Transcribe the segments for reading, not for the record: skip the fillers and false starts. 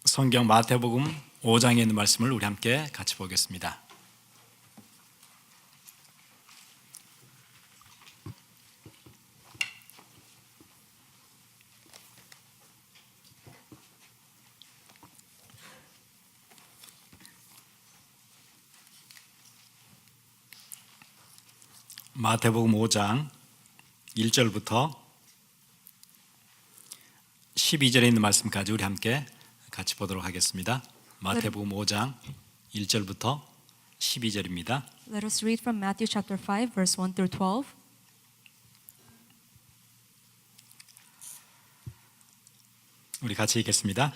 성경 마태복음 5장에 있는 말씀을 우리 함께 같이 보겠습니다. 마태복음 5장 1절부터 12절에 있는 말씀까지 우리 함께 같이 보도록 하겠습니다. 마태복음 5장 1절부터 12절입니다. Let us read from Matthew chapter 5 verse 1 through 12. 우리 같이 읽겠습니다.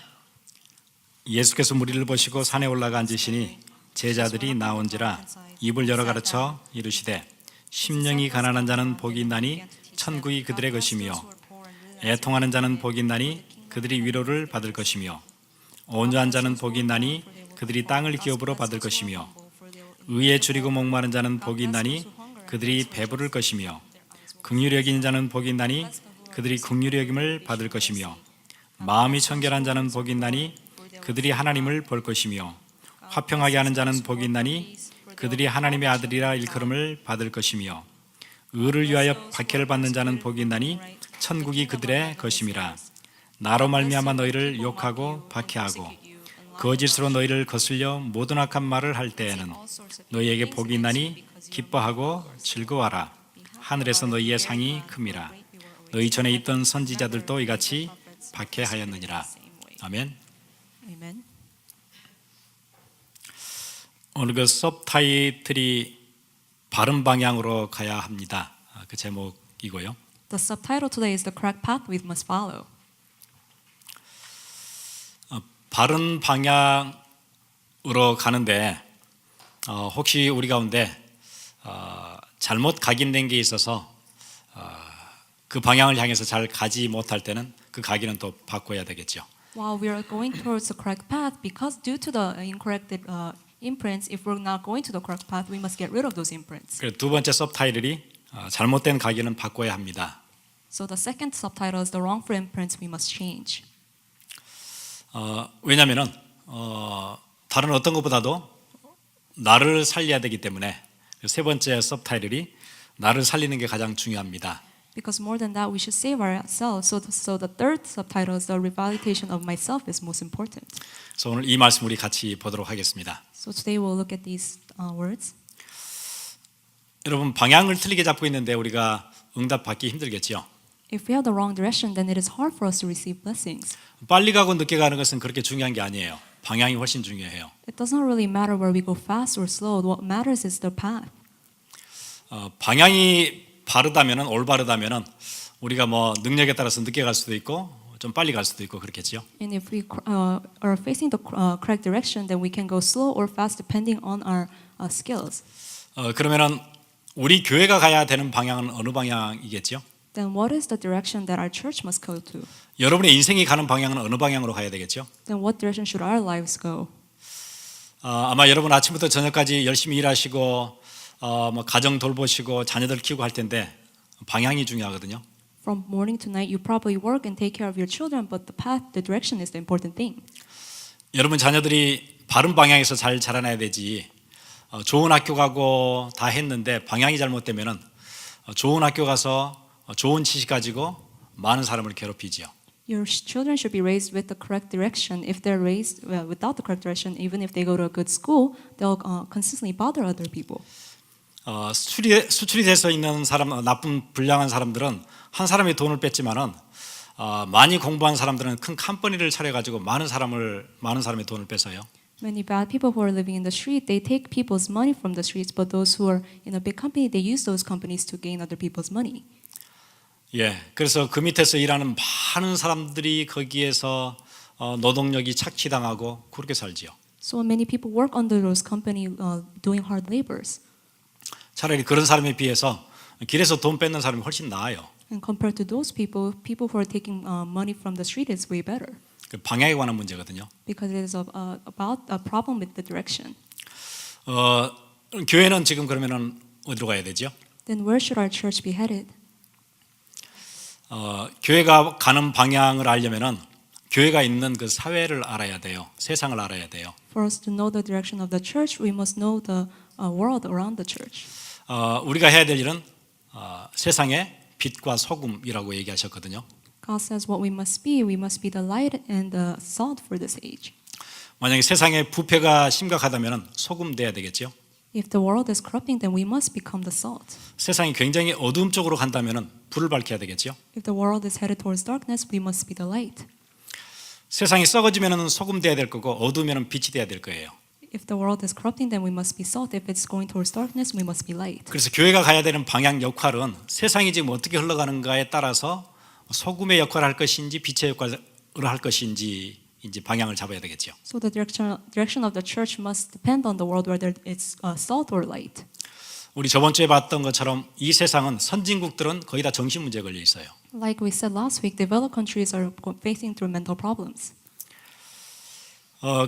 예수께서 무리를 보시고 산에 올라가 앉으시니 제자들이 나온지라 입을 열어 가르쳐 이르시되 심령이 가난한 자는 복이 있나니 천국이 그들의 것이며 애통하는 자는 복이 있나니 그들이 위로를 받을 것이며 온유한 자는 복이 있나니 그들이 땅을 기업으로 받을 것이며 의에 줄이고 목마른 자는 복이 있나니 그들이 배부를 것이며 긍휼히 여기는 자는 복이 있나니 그들이 긍휼히 여김을 받을 것이며 마음이 청결한 자는 복이 있나니 그들이 하나님을 볼 것이며 화평하게 하는 자는 복이 있나니 그들이 하나님의 아들이라 일컬음을 받을 것이며 의를 위하여 박해를 받는 자는 복이 있나니 천국이 그들의 것임이라. 나로 말미암아 너희를 욕하고 박해하고 거짓으로 너희를 거슬려 모든 악한 말을 할 때에는 너희에게 복이 있나니 기뻐하고 즐거워하라. 하늘에서 너희의 상이 큼이라. 너희 전에 있던 선지자들도 이같이 박해하였느니라. 아멘. Amen. 오늘 그 서브타이틀이 바른 방향으로 가야 합니다. 그 제목이고요. The subtitle today is The Correct Path We Must Follow. 바른 방향으로 가는데 혹시 우리 가운데 잘못 각인된 게 있어서 그 방향을 향해서 잘 가지 못할 때는 그 각인은 또 바꿔야 되겠죠. While we are going towards the correct path, because due to the incorrect imprints, if we're not going to the correct path, we must get rid of those imprints. 그래서 두 번째 서브타이틀이 잘못된 각인은 바꿔야 합니다. So the second subtitle is The Wrongful Imprints We Must Change. 왜냐하면은 다른 어떤 것보다도 나를 살려야 되기 때문에 세 번째 서브타이틀이 나를 살리는 게 가장 중요합니다. Because more than that, we should save ourselves. So the third subtitle is The Rehabilitation of Myself is most important. 그래서 오늘 이 말씀 우리 같이 보도록 하겠습니다. So today we'll look at these words. 여러분 방향을 틀리게 잡고 있는데 우리가 응답받기 힘들겠죠. If we have the wrong direction, then it is hard for us to receive blessings. 빨리 가고 늦게 가는 것은 그렇게 중요한 게 아니에요. 방향이 훨씬 중요해요. It doesn't really matter where we go fast or slow. What matters is the path. 방향이 바르다면은 올바르다면은 우리가 뭐 능력에 따라서 늦게 갈 수도 있고 좀 빨리 갈 수도 있고 그렇겠죠. And if we are facing the correct direction, then we can go slow or fast depending on our skills. 그러면은 우리 교회가 가야 되는 방향은 어느 방향이겠죠? Then what is the direction that our church must go to? 여러분의 인생이 가는 방향은 어느 방향으로 가야 되겠죠? Then what direction should our lives go? 아마 여러분 아침부터 저녁까지 열심히 일하시고 뭐 가정 돌보시고 자녀들 키우고 할 텐데 방향이 중요하거든요. From morning to night, you probably work and take care of your children, but the path, the direction is the important thing. 여러분 자녀들이 바른 방향에서 잘 자라나야 되지. 좋은 학교 가고 다 했는데 방향이 잘못되면은 좋은 학교 가서 좋은 지식 가지고 많은 사람을 괴롭히지요. Your children should be raised with the correct direction. If they're raised without the correct direction, even if they go to a good school, they'll consistently bother other people. 수출이 돼서 있는 사람, 나쁜 불량한 사람들은 한 사람이 돈을 뺐지만은 많이 공부한 사람들은 큰 컴퍼니를 차려가지고 많은 사람의 돈을 뺏어요. Many bad people who are living in the street, they take people's money from the streets, but those who are in a big company, they use those companies to gain other people's money. 예, 그래서 그 밑에서 일하는 많은 사람들이 거기에서 노동력이 착취당하고 그렇게 살지요. So many people work under those company doing hard labors. 차라리 그런 사람에 비해서 길에서 돈 뺏는 사람이 훨씬 나아요. And compared to those people who are taking money from the street is way better. 그 방향에 관한 문제거든요. Because it is about a problem with the direction. 교회는 지금 그러면은 어디로 가야 되죠? Then where should our church be headed? 교회가 가는 방향을 알려면은 교회가 있는 그 사회를 알아야 돼요. 세상을 알아야 돼요. For us to know the direction of the church, we must know the world around the church. 우리가 해야 될 일은 세상의 빛과 소금이라고 얘기하셨거든요. God says what we must be the light and the salt for this age. 만약에 세상의 부패가 심각하다면 소금 돼야 되겠죠. If the world is corrupting, then we must become the salt. 세상이 굉장히 어두움 쪽으로 간다면 불을 밝혀야 되겠죠. If the world is headed towards darkness, we must be the light. 세상이 썩어지면 소금 돼야 될 거고 어두우면 빛이 돼야 될 거예요. If the world is corrupting, then we must be salt. If it's going towards darkness, we must be light. 그래서 교회가 가야 되는 방향 역할은 세상이 지금 어떻게 흘러가는가에 따라서 소금의 역할을 할 것인지 빛의 역할을 할 것인지 이제 방향을 잡아야 되겠죠. So the direction of the church must depend on the world, whether it's salt or light. 우리 저번 주에 봤던 것처럼 이 세상은 선진국들은 거의 다 정신 문제에 걸려 있어요. Like we said last week, developed countries are facing through mental problems.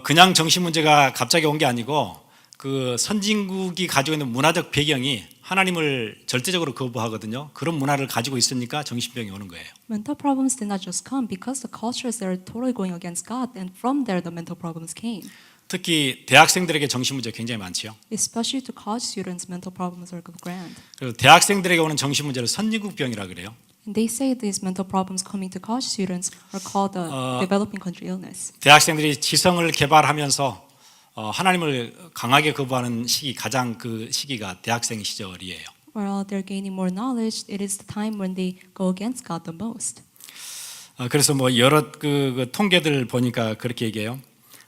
그냥 정신 문제가 갑자기 온 게 아니고 그 선진국이 가지고 있는 문화적 배경이 하나님을 절대적으로 거부하거든요. 그런 문화를 가지고 있으니까 정신병이 오는 거예요. Mental problems did not just come because the cultures that are totally going against God, and from there the mental problems came. 특히 대학생들에게 정신 문제 굉장히 많지요. Especially to college students, mental problems are grand. 그리고 대학생들에게 오는 정신 문제를 선진국 병이라 그래요. And they say these mental problems coming to college students are called the developing country illness. 대학생들이 지성을 개발하면서 하나님을 강하게 거부하는 시기 가장 그 시기가 대학생 시절이에요. While they're gaining more knowledge, it is the time when they go against God the most. 그래서 뭐 여러 그 통계들 보니까 그렇게 얘기해요.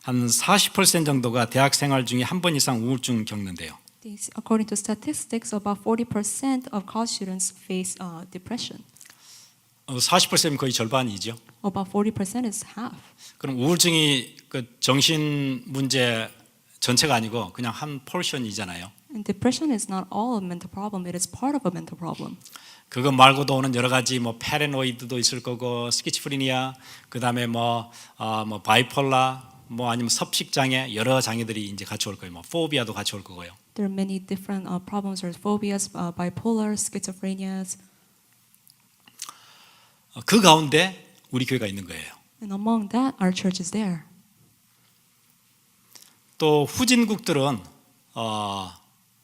한 40% 정도가 대학 생활 중에 한 번 이상 우울증 겪는데요. According to statistics, about 40% of college students face depression. 40%면 거의 절반이죠. About 40% is half. 그럼 우울증이 그 정신 문제 전체가 아니고 그냥 한 포션이잖아요. And depression is not all a mental problem; it is part of a mental problem. 그거 말고도 오는 여러 가지 뭐 패러노이드도 있을 거고 스키즈프리니아, 그다음에 뭐 바이폴라, 뭐 아니면 섭식 장애 여러 장애들이 이제 같이 올 거예요. 뭐 포비아도 같이 올 거고요. There are many different problems. There's phobias, bipolar, schizophrenias. 그 가운데 우리 교회가 있는 거예요. And among that, our church is there. 또 후진국들은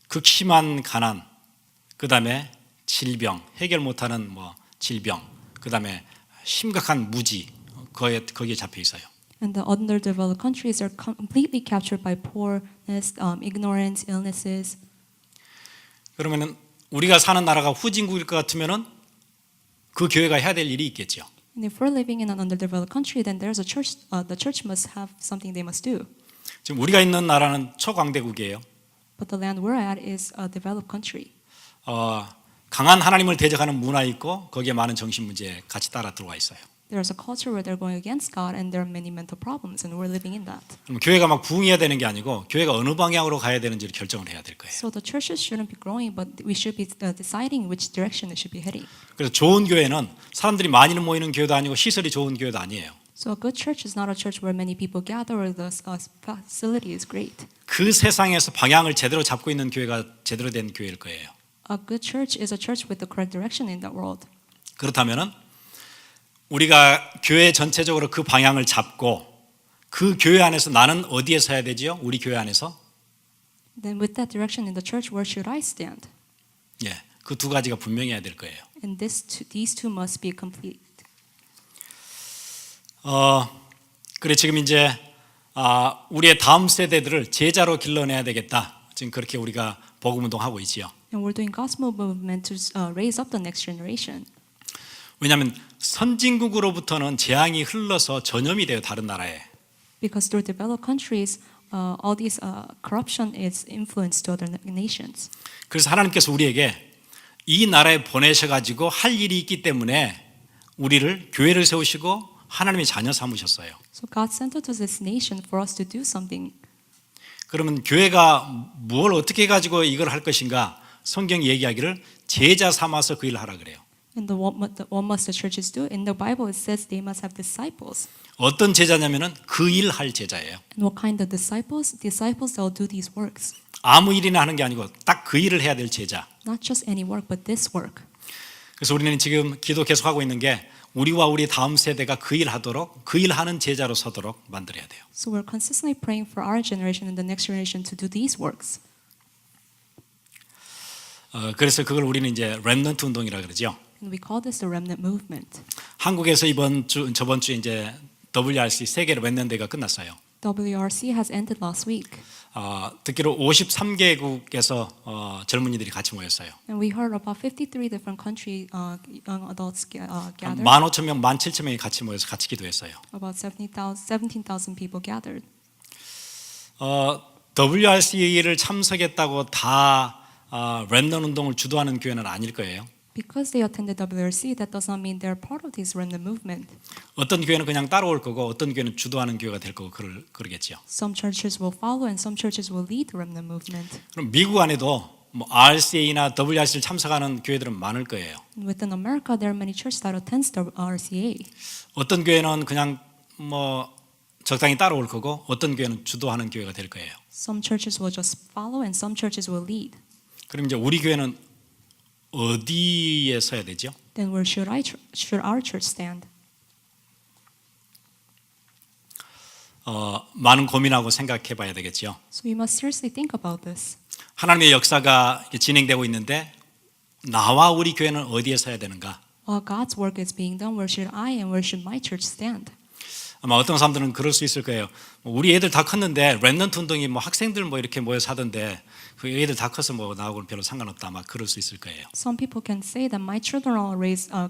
극심한 가난, 그다음에 질병, 해결 못하는 뭐 질병, 그다음에 심각한 무지 거기에 잡혀 있어요. And the underdeveloped countries are completely captured by poorness, ignorance, illnesses. 그러면은 우리가 사는 나라가 후진국일 것 같으면은 그 교회가 해야 될 일이 있겠죠. And if we're living in an underdeveloped country, then there's a church. The church must have something they must do. 지금 우리가 있는 나라는 초강대국이에요. But the land we're at is a developed country. 강한 하나님을 대적하는 문화 있고 거기에 많은 정신 문제 같이 따라 들어와 있어요. There's a culture where they're going against God, and there are many mental problems, and we're living in that. 그럼 교회가 막 부흥해야 되는 게 아니고 교회가 어느 방향으로 가야 되는지를 결정을 해야 될 거예요. So the churches shouldn't be growing, but we should be deciding which direction it should be heading. 그래서 좋은 교회는 사람들이 많이 모이는 교회도 아니고 시설이 좋은 교회도 아니에요. So a good church is not a church where many people gather or the facility is great. 그 세상에서 방향을 제대로 잡고 있는 교회가 제대로 된 교회일 거예요. A good church is a church with the correct direction in that world. 그렇다면은 우리가 교회 전체적으로 그 방향을 잡고 그 교회 안에서 나는 어디에 서야 되지요? 우리 교회 안에서? Then with that direction in the church, where should I stand? 예, 그 두 가지가 분명해야 될 거예요. And these two must be complete. 그래 지금 이제 우리의 다음 세대들을 제자로 길러내야 되겠다. 지금 그렇게 우리가 복음 운동하고 있지요. And we're doing gospel movement to raise up the next generation. 왜냐하면 선진국으로부터는 재앙이 흘러서 전염이 돼요. 다른 나라에. Because through developed countries, all this corruption is influenced to other nations. 그래서 하나님께서 우리에게 이 나라에 보내셔가지고 할 일이 있기 때문에 우리를 교회를 세우시고 하나님의 자녀 삼으셨어요. So God sent us to this nation for us to do something. 그러면 교회가 뭘 어떻게 가지고 이걸 할 것인가? 성경이 얘기하기를 제자 삼아서 그 일을 하라 그래요. And what must the churches do? In the Bible, it says they must have disciples. 어떤 제자냐면은 그 일 할 제자예요. And what kind of disciples? Disciples that will do these works. 아무 일이나 하는 게 아니고 딱 그 일을 해야 될 제자. Not just any work, but this work. 그래서 우리는 지금 기도 계속하고 있는 게 우리와 우리 다음 세대가 그 일하도록 그 일하는 제자로 서도록 만들어야 돼요. So we're consistently praying for our generation and the next generation to do these works. 그래서 그걸 우리는 이제 렘넌트 운동이라 그러죠. And we call this the remnant movement. 한국에서 저번 주에 이제 WRC 세계 렘넌트 대회가 끝났어요. WRC has ended last week. 듣기로 53개국에서 젊은이들이 같이 모였어요. And we heard about 53 different country young adults gathered. 15,000명, 17,000명이 같이 모여서 같이 기도했어요. About 17,000 people gathered. WRC를 참석했다고 다 렘넌트 운동을 주도하는 교회는 아닐 거예요. Because they attended WRC, that does not mean they're part of this remnant movement. 어떤 교회는 그냥 따라올 거고 어떤 교회는 주도하는 교회가 될 거고 그러겠죠. Some churches will follow and some churches will lead the remnant movement. 그럼 미국 안에도 뭐 RCA나 WRC를 참석하는 교회들은 많을 거예요. Within America, there are many churches that attend the RCA. 어떤 교회는 그냥 뭐 적당히 따라올 거고 어떤 교회는 주도하는 교회가 될 거예요. Some churches will just follow and some churches will lead. 그럼 이제 우리 교회는 어디에 서야 되죠? Then where should our church stand? 많은 고민하고 생각해 봐야 되겠죠. So we must seriously think about this. 하나님의 역사가 진행되고 있는데 나와 우리 교회는 어디에 서야 되는가? While God's work is being done, where should I and where should my church stand? 아마 어떤 사람들은 그럴 수 있을 거예요. 우리 애들 다 컸는데 렘넌트 운동이 뭐 학생들 뭐 이렇게 모여서 하던데 그 애들 다 커서 뭐 나하고는 별로 상관없다. 아마 그럴 수 있을 거예요. Some people can say that my children are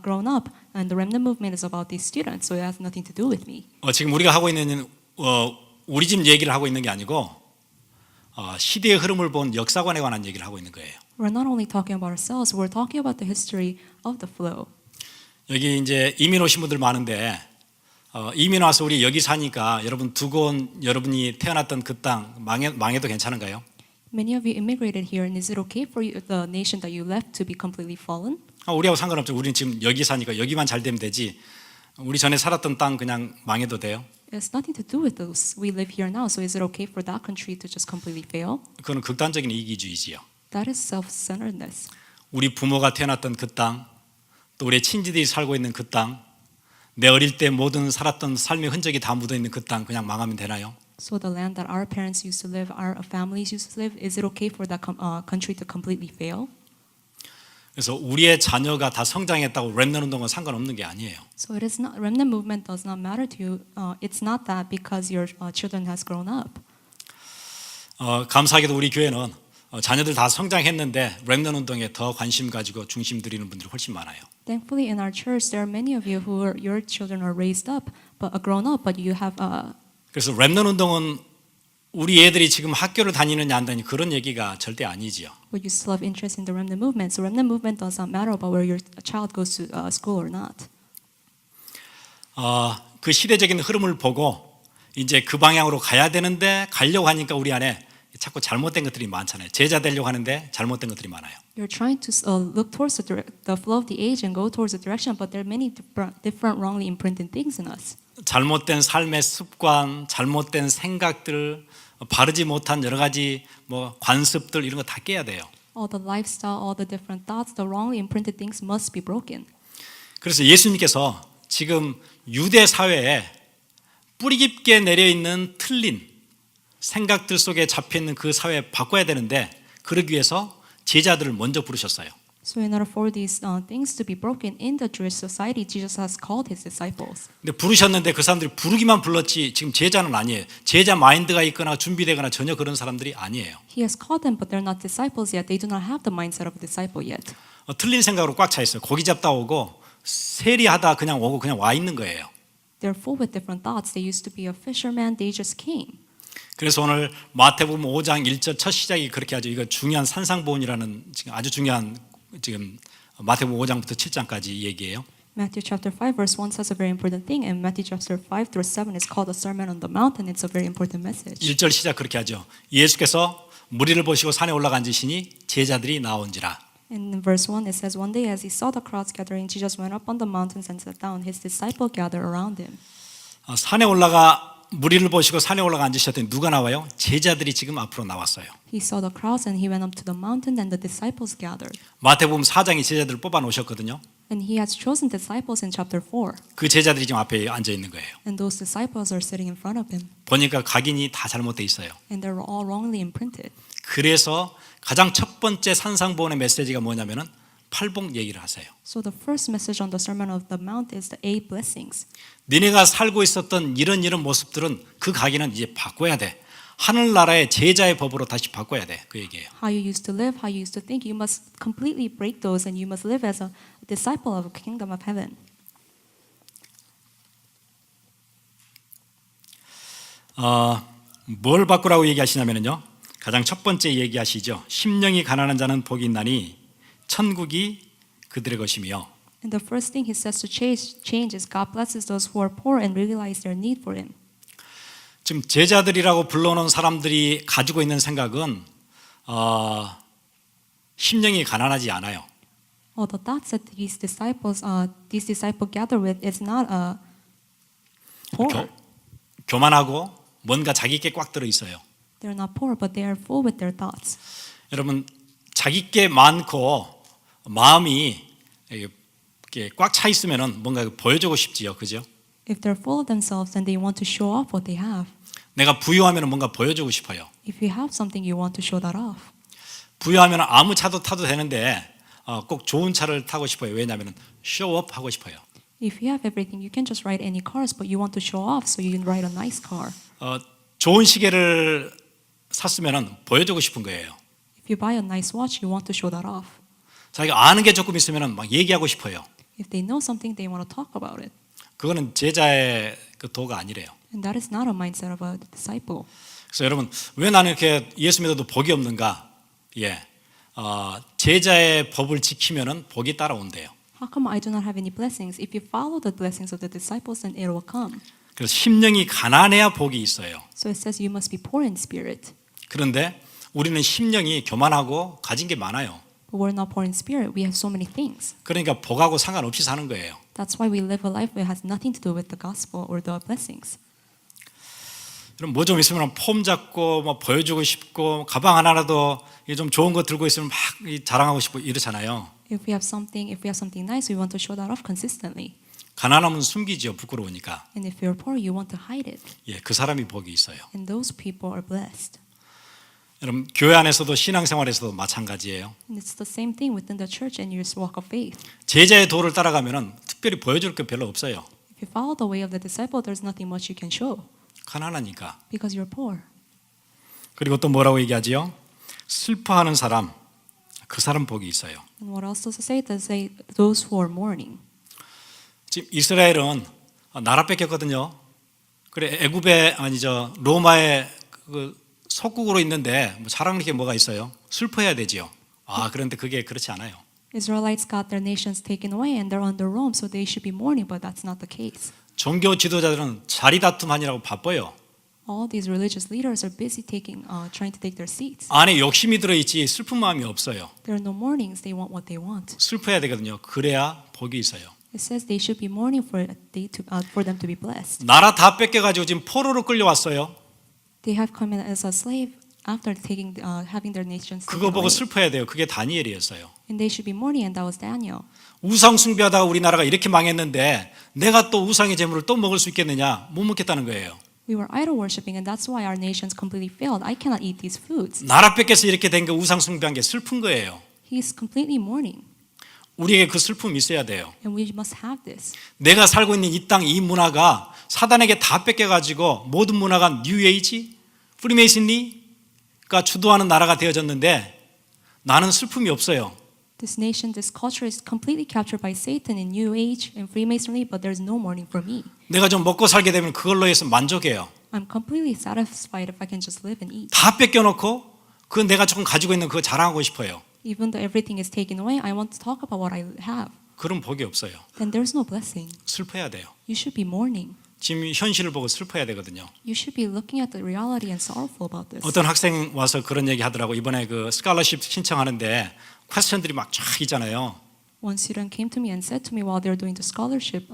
grown up and the remnant movement is about these students, so it has nothing to do with me. 지금 우리가 하고 있는 우리 집 얘기를 하고 있는 게 아니고 시대의 흐름을 본 역사관에 관한 얘기를 하고 있는 거예요. We're not only talking about ourselves, we're talking about the history of the flow. 여기 이제 이민 오신 분들 많은데 이민 와서 우리 여기 사니까 여러분 두고 온 여러분이 태어났던 그 땅 망해도 괜찮은가요? Many of you immigrated here, and is it okay for you, the nation that you left to be completely fallen? 우리하고 상관없죠. 우리는 지금 여기 사니까 여기만 잘 되면 되지. 우리 전에 살았던 땅 그냥 망해도 돼요? It has nothing to do with those. We live here now, so is it okay for that country to just completely fail? 그건 극단적인 이기주의지요. That is self-centeredness. 우리 부모가 태어났던 그 땅, 또 우리 친지들이 살고 있는 그 땅, 내 어릴 때 모든 살았던 삶의 흔적이 다 묻어 있는 그 땅 그냥 망하면 되나요? So the land that our parents used to live, our families used to live, is it okay for that country to completely fail? 그래서 우리의 자녀가 다 성장했다고 렘넌트 운동은 상관없는 게 아니에요. So it is not, remnant movement does not matter to you. It's not that because your children has grown up. 감사하게도 우리 교회는 자녀들 다 성장했는데 렘넌트 운동에 더 관심 가지고 중심 들이는 분들이 훨씬 많아요. Thankfully, in our church, there are many of you who your children are raised up, but grown up, but you have. 그래서 렘넌트 운동은 우리 애들이 지금 학교를 다니느냐 안 다니냐 그런 얘기가 절대 아니지요. But you still have interest in the remnant movement. So remnant movement does not matter about where your child goes to school or not. 그 시대적인 흐름을 보고 이제 그 방향으로 가야 되는데 가려고 하니까 우리 안에 자꾸 잘못된 것들이 많잖아요. 제자 되려고 하는데 잘못된 것들이 많아요. You're trying to look towards the flow of the age and go towards the direction, but there are many different wrongly imprinted things in us. 잘못된 삶의 습관, 잘못된 생각들, 바르지 못한 여러 가지 뭐 관습들 이런 거 다 깨야 돼요. All the lifestyle, all the different thoughts, the wrongly imprinted things must be broken. 그래서 예수님께서 지금 유대 사회에 뿌리 깊게 내려 있는 틀린 생각들 속에 잡혀 있는 그 사회에 바꿔야 되는데 그러기 위해서 제자들을 먼저 부르셨어요. So in order for these things to be broken in the Jewish society, Jesus has called his disciples. 근데 부르셨는데 그 사람들이 부르기만 불렀지 지금 제자는 아니에요. 제자 마인드가 있거나 준비되거나 전혀 그런 사람들이 아니에요. He has called them, but they're not disciples yet. They do not have the mindset of a disciple yet. 틀린 생각으로 꽉 차 있어요. 고기 잡다 오고 세리하다 그냥 오고 그냥 와 있는 거예요. They're full with different thoughts. They used to be a fisherman. They just came. 그래서 오늘 마태복음 5장 1절 첫 시작이 그렇게 하죠. 이거 중요한 산상보훈이라는 지금 아주 중요한 지금 마태복음 5장부터 7장까지 얘기예요. Matthew chapter 5 verse 1 says a very important thing, and Matthew chapter 5 through 7 is called the Sermon on the Mount, and it's a very important message. 1절 시작 그렇게 하죠. 예수께서 무리를 보시고 산에 올라가 앉으시니 제자들이 나온지라. In verse 1 it says, one day as he saw the crowds gathering, Jesus went up on the mountains and sat down. His disciples gathered around him. 산에 올라가 무리를 보시고 산에 올라가 앉으셨더니 누가 나와요? 제자들이 지금 앞으로 나왔어요. He saw the crowds and he went up to the mountain and the disciples gathered. 마태복음 4장에 제자들을 뽑아 놓으셨거든요. And he has chosen disciples in chapter 4. 그 제자들이 지금 앞에 앉아 있는 거예요. And those disciples are sitting in front of him. 보니까 각인이 다 잘못돼 있어요. And they were all wrongly imprinted. 그래서 가장 첫 번째 산상보훈의 메시지가 뭐냐면은 팔복 얘기를 하세요. So the first message on the Sermon of the Mount is the 8 blessings. 니네가 살고 있었던 이런 모습들은 그 각인은 이제 바꿔야 돼. 하늘나라의 제자의 법으로 다시 바꿔야 돼. 그 얘기예요. How you used to live, how you used to think, you must completely break those and you must live as a disciple of the kingdom of heaven. 뭘 바꾸라고 얘기하시냐면요. 가장 첫 번째 얘기하시죠. 심령이 가난한 자는 복이 있나니 천국이 그들의 것이며. And the first thing he says to change is God blesses those who are poor and realize their need for him. 지금 제자들이라고 불러놓은 사람들이 가지고 있는 생각은 심령이 가난하지 않아요. The thoughts that these disciples gather with is not poor. 교만하고 뭔가 자기께 꽉 들어 있어요. They're not poor, but they are full with their thoughts. 여러분 자기께 많고 마음이 이렇게 꽉 차 있으면은 뭔가 보여주고 싶지요, 그죠? If they're full of themselves, then they want to show off what they have. 내가 부유하면은 뭔가 보여주고 싶어요. If you have something, you want to show that off. 부유하면은 아무 차도 타도 되는데 꼭 좋은 차를 타고 싶어요. 왜냐하면은 쇼업 하고 싶어요. If you have everything, you can just ride any cars, but you want to show off, so you can ride a nice car. 좋은 시계를 샀으면은 보여주고 싶은 거예요. If you buy a nice watch, you want to show that off. 자기가 아는 게 조금 있으면은 막 얘기하고 싶어요. If they know something, they want to talk about it. 그거는 제자의 그 도가 아니래요. And that is not a mindset of a disciple. 그래서 여러분 왜 나는 이렇게 예수 믿어도 복이 없는가? 제자의 법을 지키면은 복이 따라온대요. How come I do not have any blessings? If you follow the blessings of the disciples, then it will come. 그래서 심령이 가난해야 복이 있어요. So it says you must be poor in spirit. 그런데 우리는 심령이 교만하고 가진 게 많아요. But we're not poor in spirit. We have so many things. 그러니까 복하고 상관없이 사는 거예요. That's why we live a life that has nothing to do with the gospel or the blessings. 그럼 뭐 좀 있으면 폼 잡고 뭐 보여주고 싶고 가방 하나라도 좀 좋은 거 들고 있으면 막 자랑하고 싶고 이렇잖아요. If we have something nice, we want to show that off consistently. 가난하면 숨기지요. 부끄러우니까. And if you're poor, you want to hide it. 그 사람이 복이 있어요. And those people are blessed. 여러분 교회 안에서도 신앙생활에서도 마찬가지예요. And it's the same thing within the church and your walk of faith. 제자의 도를 따라가면은 특별히 보여줄 게 별로 없어요. If you follow the way of the disciple, there's nothing much you can show 가난하니까. because you're poor. 그리고 또 뭐라고 얘기하지요? 슬퍼하는 사람, 그 사람 복이 있어요. And what else does it say? Does it say those who are mourning? 지금 이스라엘은 나라 뺏겼거든요. 그래 애굽의 로마의 그 속국으로 있는데 뭐 자랑할 게 뭐가 있어요? 슬퍼해야 되지요. 그런데 그게 그렇지 않아요. Israelites got their nations taken away and they're under Rome, so they should be mourning, but that's not the case. 종교 지도자들은 자리다툼하느라고 바빠요. All these religious leaders are busy trying to take their seats. 안에 욕심이 들어있지 슬픈 마음이 없어요. There are no mournings. They want what they want. 슬퍼해야 되거든요. 그래야 복이 있어요. It says they should be mourning for them to be blessed. 나라 다 뺏겨가지고 지금 포로로 끌려왔어요. They have come in as a slave after having their nations taken 그거 보고 away. 슬퍼해야 돼요. 그게 다니엘이었어요. And they should be mourning, and that was Daniel. 우상 숭배하다가 우리나라가 이렇게 망했는데 내가 또 우상의 재물을 또 먹을 수 있겠느냐? 못 먹겠다는 거예요. We were idol worshiping, and that's why our nations completely failed. I cannot eat these foods. 나라 뺏겨서 이렇게 된 게 우상 숭배한 게 슬픈 거예요. He's completely mourning, 우리에게 그 슬픔이 있어야 돼요. and we must have this. 내가 살고 있는 이 땅, 이 문화가 사단에게 다 뺏겨가지고 모든 문화가 뉴에이지, 프리메이슨리가 주도하는 나라가 되어졌는데 나는 슬픔이 없어요. This nation, this culture is completely captured by Satan in New Age and Freemasonry, but there's no mourning for me. 내가 좀 먹고 살게 되면 그걸로 해서 만족해요. I'm completely satisfied if I can just live and eat. 다 뺏겨놓고 그 내가 조금 가지고 있는 그거 자랑하고 싶어요. Even though everything is taken away, I want to talk about what I have. 그럼 복이 없어요. Then there's no blessing. 슬퍼야 돼요. You should be mourning. 지금 현실을 보고 슬퍼야 되거든요. You should be looking at the reality and sorrowful about this. 어떤 학생 와서 그런 얘기 하더라고. 이번에 그 스칼러십 신청하는데 퀘스천들이 막 쫙 있잖아요. One student came to me and said to me while they're doing the scholarship,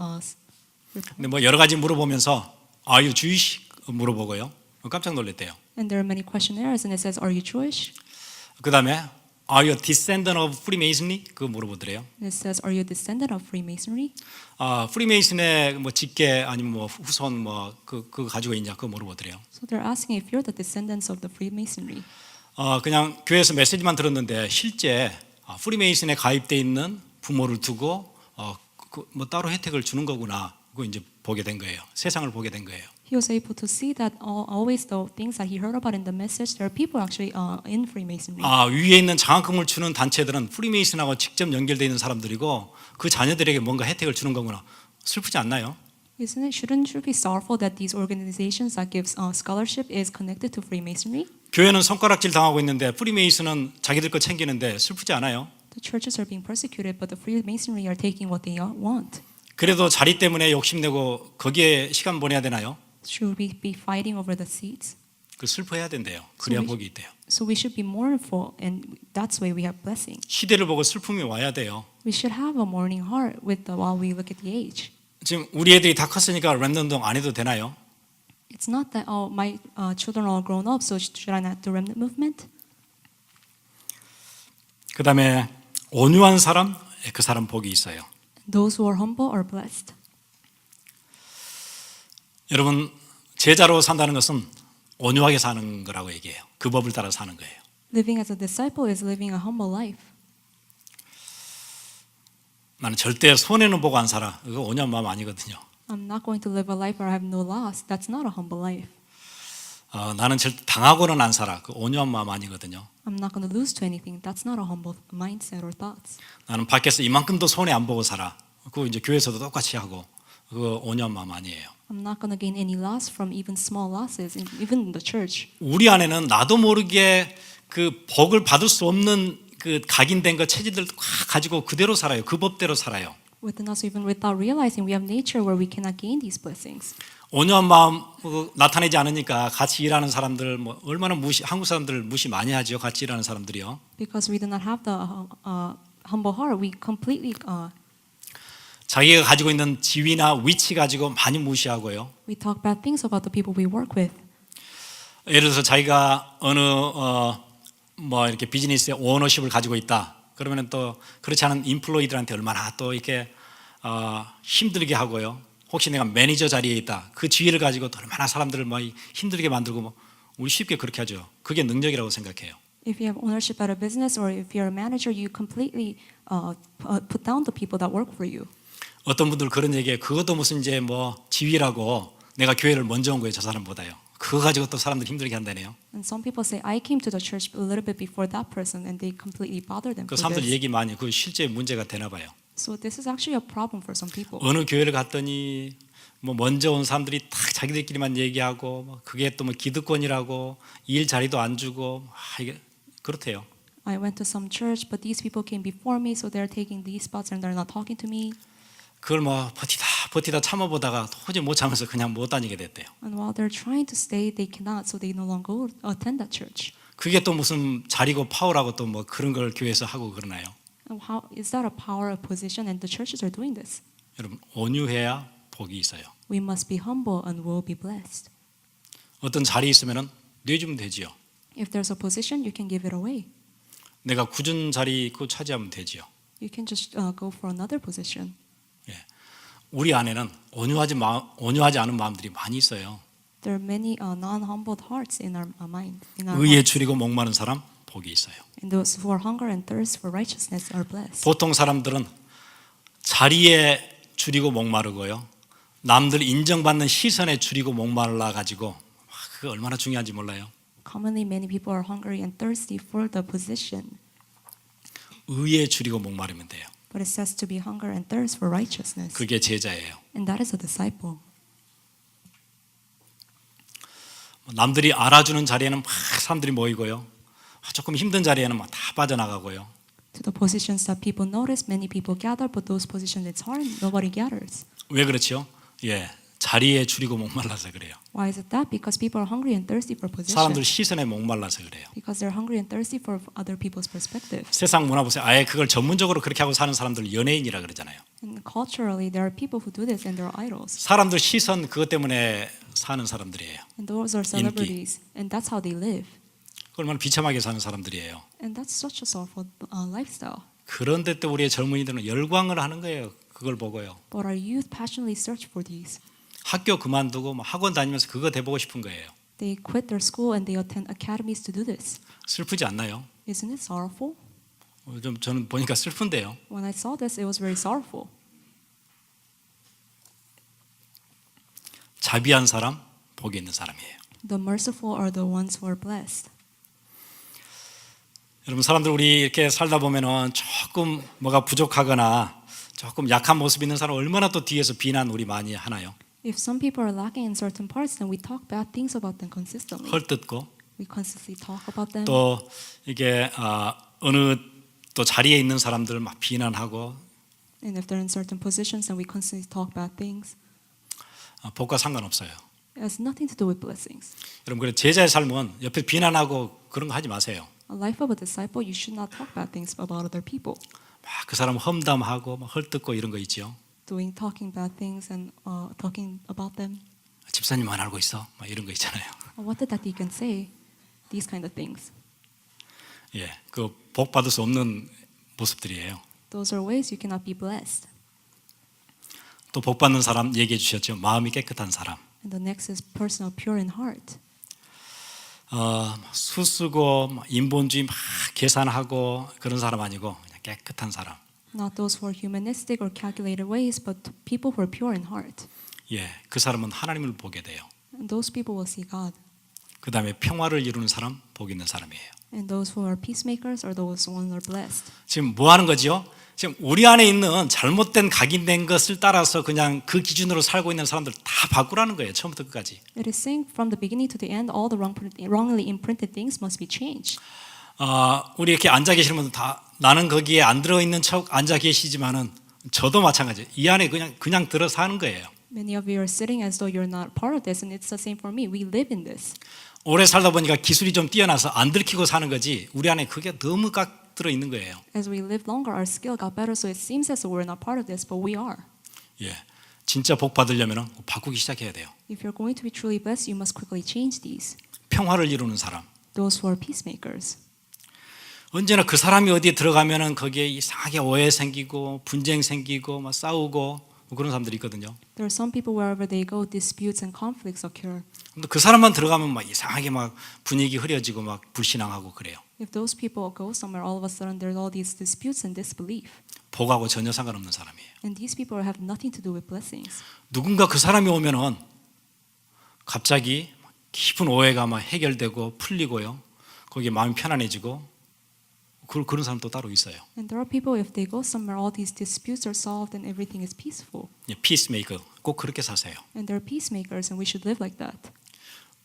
근데 뭐 여러 가지 물어보면서 Are you Jewish? 물어보고요. 깜짝 놀랐대요. And there are many questionnaires, and it says, "Are you Jewish?" 그 다음에 Are you a descendant of Freemasonry? 그거 물어보더래요. And it says, "Are you a descendant of Freemasonry?" 프리메이슨의 뭐 직계 아니면 뭐 후손 뭐 그거 가지고 있냐 그거 물어보더래요. So they're asking if you're the descendants of the Freemasonry. 그냥 교회에서 메시지만 들었는데 실제 프리메이슨에 가입돼 있는 부모를 두고 뭐 따로 혜택을 주는 거구나. 그거 이제 보게 된 거예요. 세상을 보게 된 거예요. He was able to see that always the things that he heard about in the message, there are people actually in Freemasonry. 위에 있는 장학금을 주는 단체들은 프리메이슨하고 직접 연결되어 있는 사람들이고 그 자녀들에게 뭔가 혜택을 주는 거구나. 슬프지 않나요? Shouldn't you be sorrowful that these organizations that gives scholarship is connected to Freemasonry? 교회는 손가락질 당하고 있는데 프리메이슨은 자기들 거 챙기는데 슬프지 않아요? The churches are being persecuted, but the Freemasonry are taking what they want. 그래도 자리 때문에 욕심내고 거기에 시간 보내야 되나요? Should we be fighting over the seats? 그 슬퍼해야 된대요. 그래야 복이 있대요. So we should be mournful, and that's why we have blessing. 시대를 보고 슬픔이 와야 돼요. We should have a mourning heart while we look at the age. 지금 우리 애들이 다 컸으니까 랩넌트 운동 안 해도 되나요? It's not that my children are all grown up, so should I not do remnant movement? 그 다음에 온유한 사람, 그 사람 복이 있어요. Those who are humble are blessed. 여러분 제자로 산다는 것은 온유하게 사는 거라고 얘기해요. 그 법을 따라 사는 거예요. Living as a disciple is living a humble life. 나는 절대 손해는 보고 안 살아. 그거 온유한 마음 아니거든요. I'm not going to live a life where I have no loss. That's not a humble life. 나는 절대 당하고는 안 살아. 그 온유한 마음 아니거든요. I'm not going to lose to anything. That's not a humble mindset or thoughts. 나는 밖에서 이만큼도 손해 안 보고 살아. 그거 이제 교회에서도 똑같이 하고 그거 온유한 마음 아니에요. I'm not going to gain any loss from even small losses, even in the church. 우리 안에는 나도 모르게 그 복을 받을 수 없는 그 각인된 그 체질들도 가지고 그대로 살아요. 그 법대로 살아요. Within us, even without realizing, we have nature where we cannot gain these blessings. 온유한 마음 나타내지 않으니까 같이 일하는 사람들 뭐 얼마나 한국 사람들 무시 많이 하죠. 같이 일하는 사람들이요. Because we do not have the humble heart, we completely 자기가 가지고 있는 지위나 위치 가지고 많이 무시하고요. we talk bad things about the people we work with. 예를 들어서 자기가 어느 뭐 이렇게 비즈니스의 오너십을 가지고 있다. 그러면은 또 그렇지 않은 인플로이들한테 얼마나 또 이렇게 힘들게 하고요. 혹시 내가 매니저 자리에 있다. 그 지위를 가지고 또 얼마나 사람들을 막 힘들게 만들고 뭐 우리 쉽게 그렇게 하죠. 그게 능력이라고 생각해요. If you have ownership at a business or if you're a manager, you completely put down the people that work for you. 어떤 분들 그런 얘기에 그것도 무슨 이제 뭐 지위라고 내가 교회를 먼저 온 거예요. 저 사람보다요. 그거 가지고 또 사람들 힘들게 한다네요. And some people say, I came to the church a little bit before that person, and they completely bother them 그 for 사람들 this. 얘기 많이 그 실제 문제가 되나 봐요. So this is actually a problem for some people. 어느 교회를 갔더니 뭐 먼저 온 사람들이 다 자기들끼리만 얘기하고 뭐 그게 또 뭐 기득권이라고 일 자리도 안 주고 이게 그렇대요. I went to some church, but these people came before me, so they're taking these spots and they're not talking to me. 그걸 뭐 버티다 참아보다가 도저히 못 참아서 그냥 못 다니게 됐대요. And while they're trying to stay, they cannot, so they no longer attend that church. 그게 또 무슨 자리고 파워라고 또 뭐 그런 걸 교회에서 하고 그러나요? And how is that a power of position? And the churches are doing this. 여러분 온유해야 복이 있어요. We must be humble and we'll be blessed. 어떤 자리에 있으면은 내주면 되지요. If there's a position, you can give it away. 내가 굳은 자리 그 차지하면 되지요. You can just go for another position. 우리 안에는 온유하지 않은 마음들이 많이 있어요. There are many non-humbled hearts in our mind. In our 의에 hearts. 줄이고 목마른 사람 복이 있어요. And those who are hunger and thirst for righteousness are blessed. 보통 사람들은 자리에 줄이고 목마르고요. 남들 인정받는 시선에 줄이고 목말라 가지고 그게 얼마나 중요한지 몰라요. Commonly, many people are hungry and thirsty for the position. 의에 줄이고 목마르면 돼요. But it says to be hunger and thirst for righteousness. 그게 제자예요. And that is a disciple. 남들이 알아주는 자리에는 막 사람들이 모이고요. 조금 힘든 자리에는 막 다 빠져나가고요. To the positions that people notice, many people gather, but those positions it's hard, nobody gathers. 왜 그렇죠? 자리에 줄이고 목말라서 그래요. Why is it that? Because people are hungry and thirsty for position. 사람들 시선에 목말라서 그래요. Because they're hungry and thirsty for other people's perspective. 세상 문화 보세요. 아예 그걸 전문적으로 그렇게 하고 사는 사람들 연예인이라 그러잖아요. And culturally, there are people who do this and they're idols. 사람들 시선 그것 때문에 사는 사람들이에요. And those are celebrities. And that's how they live. 얼마나 비참하게 사는 사람들이에요. And that's such a sorrowful lifestyle. 그런데 또 우리의 젊은이들은 열광을 하는 거예요. 그걸 보고요. But our youth passionately search for these. 학교 그만두고 학원 다니면서 그거 돼보고 싶은 거예요. They quit their school and they attend academies to do this. 슬프지 않나요? Isn't it sorrowful? 좀 저는 보니까 슬픈데요. When I saw this, it was very sorrowful. 자비한 사람, 복이 있는 사람이에요. The merciful are the ones who are blessed. 여러분 사람들 우리 이렇게 살다 보면은 조금 뭐가 부족하거나 조금 약한 모습 있는 사람 얼마나 또 뒤에서 비난 우리 많이 하나요? If some people are lacking in certain parts, then we talk bad things about them consistently. 헐뜯고 We constantly talk about them. 또 이게 어느 또 자리에 있는 사람들 막 비난하고 And if they're in certain positions, then we constantly talk bad things. 복과 상관없어요. It has nothing to do with blessings. 여러분 그래 제자의 삶은 옆에 비난하고 그런 거 하지 마세요. A life of a disciple, you should not talk bad things about other people. 막 그 사람 험담하고 막 헐뜯고 이런 거 있죠. Talking bad things and talking about them. 집사님만 알고 있어. 막 이런 거 있잖아요. What did that deacon say? These kind of things. 예, 그 복 받을 수 없는 모습들이에요. Those are ways you cannot be blessed. 또 복 받는 사람 얘기해 주셨죠. 마음이 깨끗한 사람. And the next is personal, pure in heart. 수쓰고 인본주의 막 계산하고 그런 사람 아니고 그냥 깨끗한 사람. Not those who are humanistic or calculated ways, but people who are pure in heart. 예, 그 사람은 하나님을 보게 돼요. And those people will see God. 그 다음에 평화를 이루는 사람, 복 있는 사람이에요. And those who are peacemakers are those who are blessed. 지금 뭐 하는 거지요? 지금 우리 안에 있는 잘못된 각인된 것을 따라서 그냥 그 기준으로 살고 있는 사람들 다 바꾸라는 거예요. 처음부터 끝까지. It is saying from the beginning to the end, all the wrongly imprinted things must be changed. 우리 이렇게 앉아 계시는 분들 다 나는 거기에 안 들어 있는 척 앉아 계시지만은 저도 마찬가지예요. 이 안에 그냥 들어 사는 거예요. Many of you are sitting as though you're not part of this, and it's the same for me. We live in this. 오래 살다 보니까 기술이 좀 뛰어나서 안 들키고 사는 거지. 우리 안에 그게 너무 꽉 들어 있는 거예요. As we live longer, our skill got better, so it seems as though we're not part of this, but we are. 예, 진짜 복 받으려면 바꾸기 시작해야 돼요. If you're going to be truly blessed, you must quickly change these. 평화를 이루는 사람. Those who are peacemakers. 언제나 그 사람이 어디에 들어가면은 거기에 이상하게 오해 생기고 분쟁 생기고 막 싸우고 그런 사람들이 있거든요. There are some people wherever they go, disputes and conflicts occur. 근데 그 사람만 들어가면 막 이상하게 막 분위기 흐려지고 막 불신앙하고 그래요. If those people go somewhere, all of a sudden there's all these disputes and disbelief. 복하고 전혀 상관없는 사람이에요. And these people have nothing to do with blessings. 누군가 그 사람이 오면은 갑자기 깊은 오해가 막 해결되고 풀리고요. 거기에 마음이 편안해지고 그런 사람도 따로 있어요. And there are people, if they go somewhere, all these disputes are solved and everything is peaceful. 예, 피스메이커 꼭 그렇게 사세요. And they're peacemakers, and we should live like that.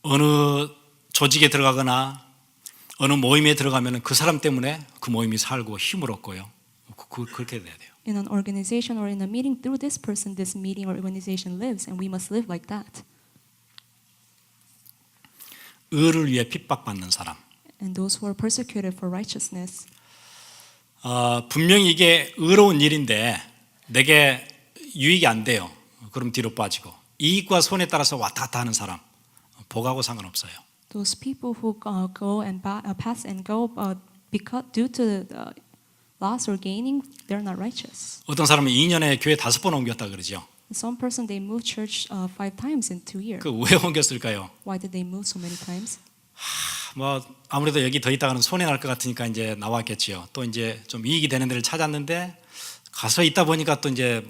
어느 조직에 들어가거나 어느 모임에 들어가면 그 사람 때문에 그 모임이 살고 힘을 얻고요. 그렇게 돼야 돼요. In an organization or in a meeting, through this person, this meeting or organization lives, and we must live like that. 의를 위해 핍박받는 사람. And those who are persecuted for righteousness. 분명히 이게 의로운 일인데 내게 유익이 안 돼요. 그럼 뒤로 빠지고 이익과 손에 따라서 왔다 갔다 하는 사람 복하고 상관없어요. Those people who go and pass and go because due to the loss or gaining, they're not righteous. 어떤 사람은 2년에 교회 5번 옮겼다 그러죠. Some person they moved church 5 times in 2 years. 그 왜 옮겼을까요? Why did they move so many times? 뭐 아무래도 여기 더 있다가는 손해 날 것 같으니까 이제 나왔겠지요. 또 이제 좀 이익이 되는 데를 찾았는데 가서 있다 보니까 또 이제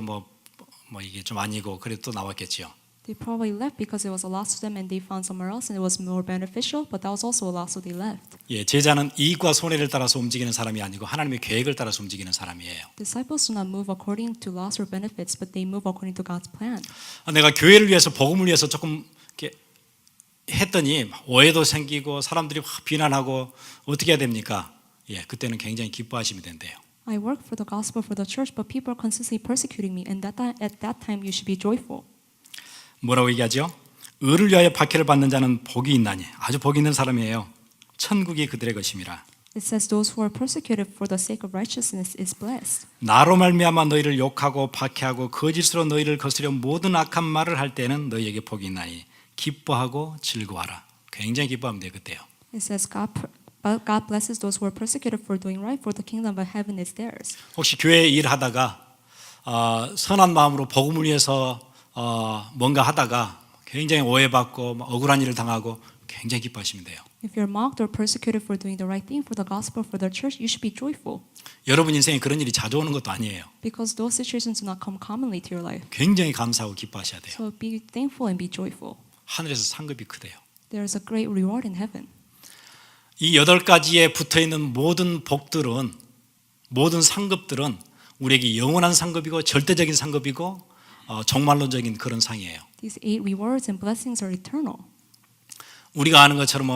뭐 이게 좀 아니고 그래도 또 나왔겠지요. They probably left because it was a loss to them and they found somewhere else and it was more beneficial, but that was also a loss, so they left. 예, 제자는 이익과 손해를 따라서 움직이는 사람이 아니고 하나님의 계획을 따라서 움직이는 사람이에요. Disciples do not move according to loss or benefits, but they move according to God's plan. 내가 교회를 위해서 복음을 위해서 조금 이렇게 했더니 오해도 생기고 사람들이 확 비난하고 어떻게 해야 됩니까? 예, 그때는 굉장히 기뻐하시면 된대요. I work for the gospel for the church, but people are consistently persecuting me, and at that time you should be joyful. 뭐라고 얘기하죠? 의를 위하여 박해를 받는 자는 복이 있나니, 아주 복이 있는 사람이에요. 천국이 그들의 것임이라. It says those who are persecuted for the sake of righteousness is blessed. 나로 말미암아 너희를 욕하고 박해하고 거짓으로 너희를 거스려 모든 악한 말을 할 때는 너희에게 복이 있나니 기뻐하고 즐거워하라. 굉장히 기뻐하면 돼요 그때요. It says God blesses those who are persecuted for doing right, for the kingdom of heaven is theirs. 혹시 교회 일하다가 선한 마음으로 복음을 위해서 뭔가 하다가 굉장히 오해받고 억울한 일을 당하고 굉장히 기뻐하시면 돼요. If you're mocked or persecuted for doing the right thing for the gospel, for the church, you should be joyful. 여러분 인생에 그런 일이 자주 오는 것도 아니에요. Because those situations do not come commonly to your life. 굉장히 감사하고 기뻐하셔야 돼요. So be thankful and be joyful. 하늘에서 상급이 크대요. There is a great reward in heaven. 이 8가지에 붙어있는 모든 복들은, 모든 상급들은 우리에게 영원한 상급이고 절대적인 상급이고 종말론적인 그런 상이에요. These 8 rewards and blessings are eternal. 우리가 아는 것처럼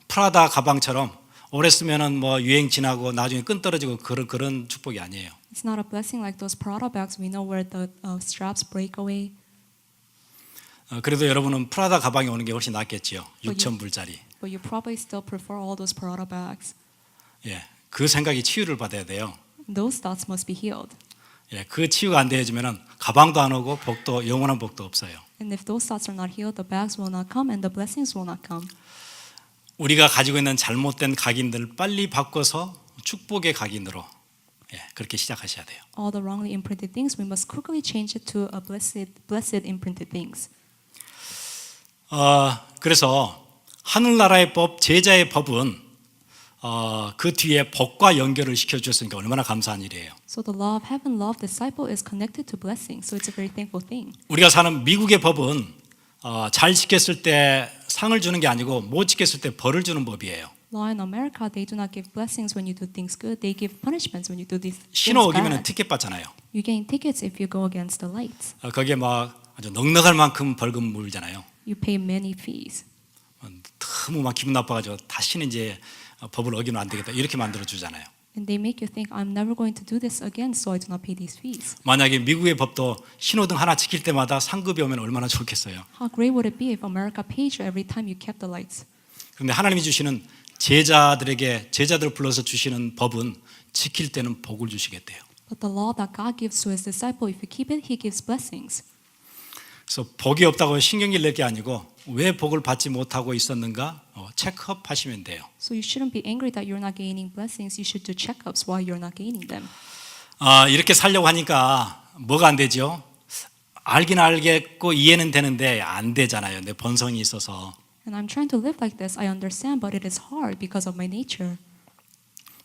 프라다 가방처럼 오래 쓰면은 유행 지나고 나중에 끈 떨어지고 그런 축복이 아니에요. It's not a blessing like those Prada bags we know where the straps break away. 그래도 여러분은 프라다 가방이 오는 게 훨씬 낫겠지요. 6,000불짜리. But you probably still prefer all those Prada bags. 예, 그 생각이 치유를 받아야 돼요. Those thoughts must be healed. 예, 그 치유가 안 되어지면은 가방도 안 오고 복도 영원한 복도 없어요. And if those thoughts are not healed, the bags will not come and the blessings will not come. 우리가 가지고 있는 잘못된 각인들 빨리 바꿔서 축복의 각인으로 그렇게 시작하셔야 돼요. All the wrongly imprinted things, we must quickly change it to a blessed imprinted things. 그래서 하늘나라의 법, 제자의 법은 그 뒤에 복과 연결을 시켜주셨으니까 얼마나 감사한 일이에요. So the law of heaven, law of disciple is connected to blessing. So it's a very thankful thing. 우리가 사는 미국의 법은 잘 지켰을 때 상을 주는 게 아니고 못 지켰을 때 벌을 주는 법이에요. Law in America, they do not give blessings when you do things good. They give punishments when you do these 신호 things 어기면 bad. 티켓 받잖아요. You gain tickets if you go against the lights. 거기에 아주 넉넉할 만큼 벌금 물잖아요. You pay many fees. 너무 기분 나빠가지고 다시는 이제 법을 어기면 안 되겠다 이렇게 만들어 주잖아요. And they make you think, I'm never going to do this again, so I do not pay these fees. 만약에 미국의 법도 신호등 하나 지킬 때마다 상급이 오면 얼마나 좋겠어요. How great would it be if America paid you every time you kept the lights? 그런데 하나님이 주시는 제자들을 불러서 주시는 법은 지킬 때는 복을 주시겠대요. But the law that God gives to His disciple, if you keep it, He gives blessings. 그래서 복이 없다고 신경질 낼 게 아니고 왜 복을 받지 못하고 있었는가 체크업 하시면 돼요. So you shouldn't be angry that you're not gaining blessings. You should do checkups why you're not gaining them. 이렇게 살려고 하니까 뭐가 안 되죠? 알긴 알겠고 이해는 되는데 안 되잖아요. 내 본성이 있어서. And I'm trying to live like this. I understand, but it is hard because of my nature.